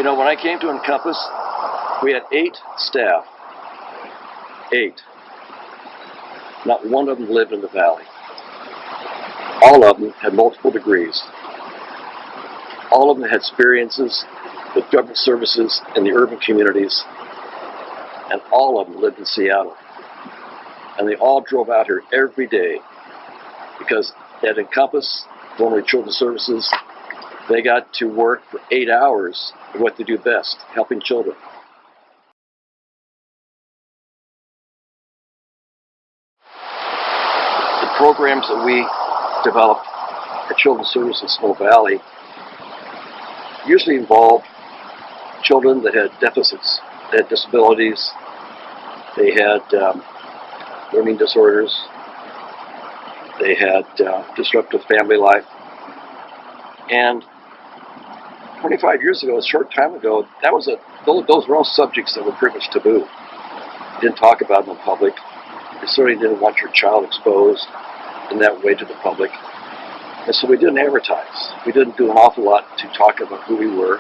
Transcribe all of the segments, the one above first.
You know, when I came to Encompass, we had 8 staff. 8. Not one of them lived in the valley. All of them had multiple degrees. All of them had experiences with government services in the urban communities, and all of them lived in Seattle. And they all drove out here every day because at Encompass, formerly Children's Services, they got to work for 8 hours of what they do best, helping children. The programs that we developed at Children's Services in Snow Valley usually involved children that had deficits, they had disabilities, they had learning disorders, they had disruptive family life. And 25 years ago, a short time ago, those were all subjects that were pretty much taboo. You didn't talk about them in public. You certainly didn't want your child exposed in that way to the public. And so we didn't advertise. We didn't do an awful lot to talk about who we were.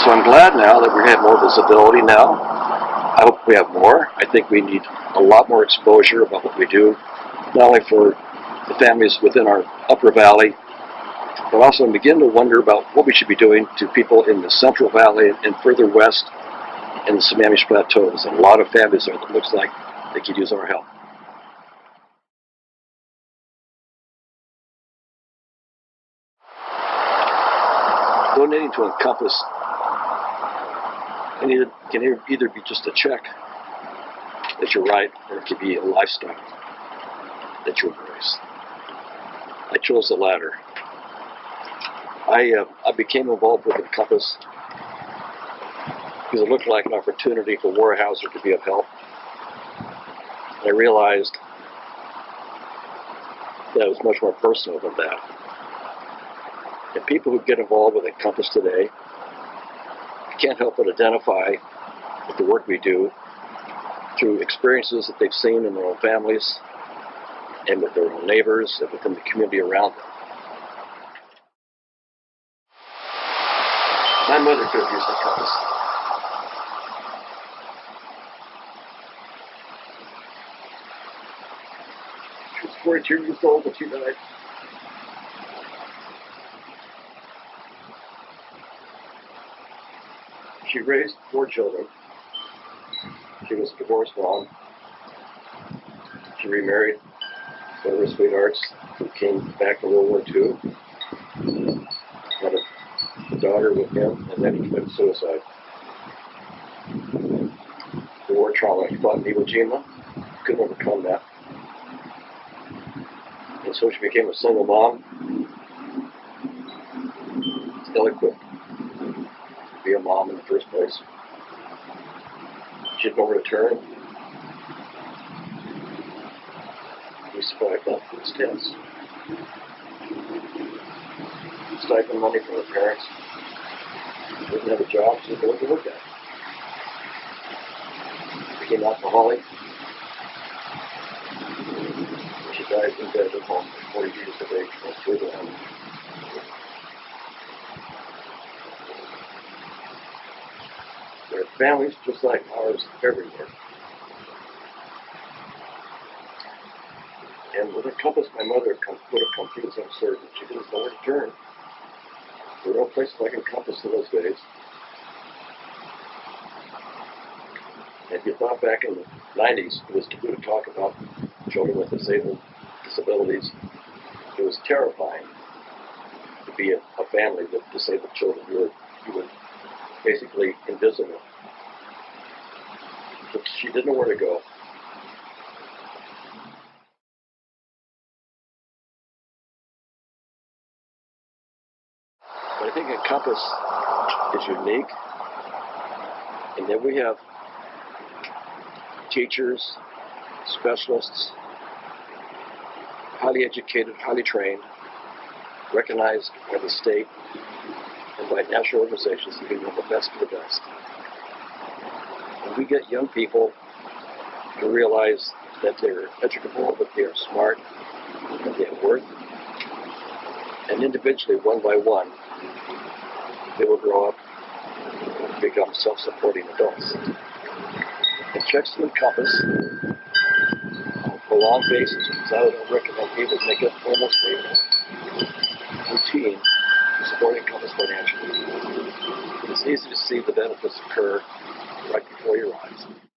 So I'm glad now that we have more visibility now. I hope we have more. I think we need a lot more exposure about what we do, not only for the families within our upper valley, but also begin to wonder about what we should be doing to people in the Central Valley and further west in the Sammamish Plateaus. And a lot of families there that looks like they could use our help. Donating to Encompass can either be just a check that you write, or it could be a lifestyle that you embrace. I chose the latter. I became involved with Encompass because it looked like an opportunity for Weyerhaeuser to be of help. And I realized that it was much more personal than that. And people who get involved with Encompass today can't help but identify with the work we do through experiences that they've seen in their own families and with their own neighbors and within the community around them. My mother could have used Encompass. She was 42 years old when she died. She raised 4 children. She was a divorced mom. She remarried one of her sweethearts who came back from World War II. Had a daughter with him, and then he committed suicide. The war trauma. He fought in Iwo Jima. Couldn't overcome that. And so she became a single mom, ill-equipped to be a mom in the first place. She had nowhere to turn. We survived on food stamps. Stipend money from her parents. She didn't have a job, she didn't know what to look at. Became alcoholic. She died in bed at home at 40 years of age. Went through the home. There are families just like ours everywhere. And with Encompass, my mother would have come through the same surgery. She didn't know where to turn. There were no places like Encompass in those days. If you thought back in the 90s, it was taboo to talk about children with disabilities. It was terrifying to be a family with disabled children. You were basically invisible. But she didn't know where to go. But I think Encompass is unique in that we have teachers, specialists, highly educated, highly trained, recognized by the state and by national organizations that are the best of the best. And we get young people to realize that they're educable, that they are smart, that they have worth. And individually, one by one, they will grow up become self-supporting adults. It checks to encompass on a prolonged basis, because I would recommend people make it almost a routine to support encompass financially. It's easy to see the benefits occur right before your eyes.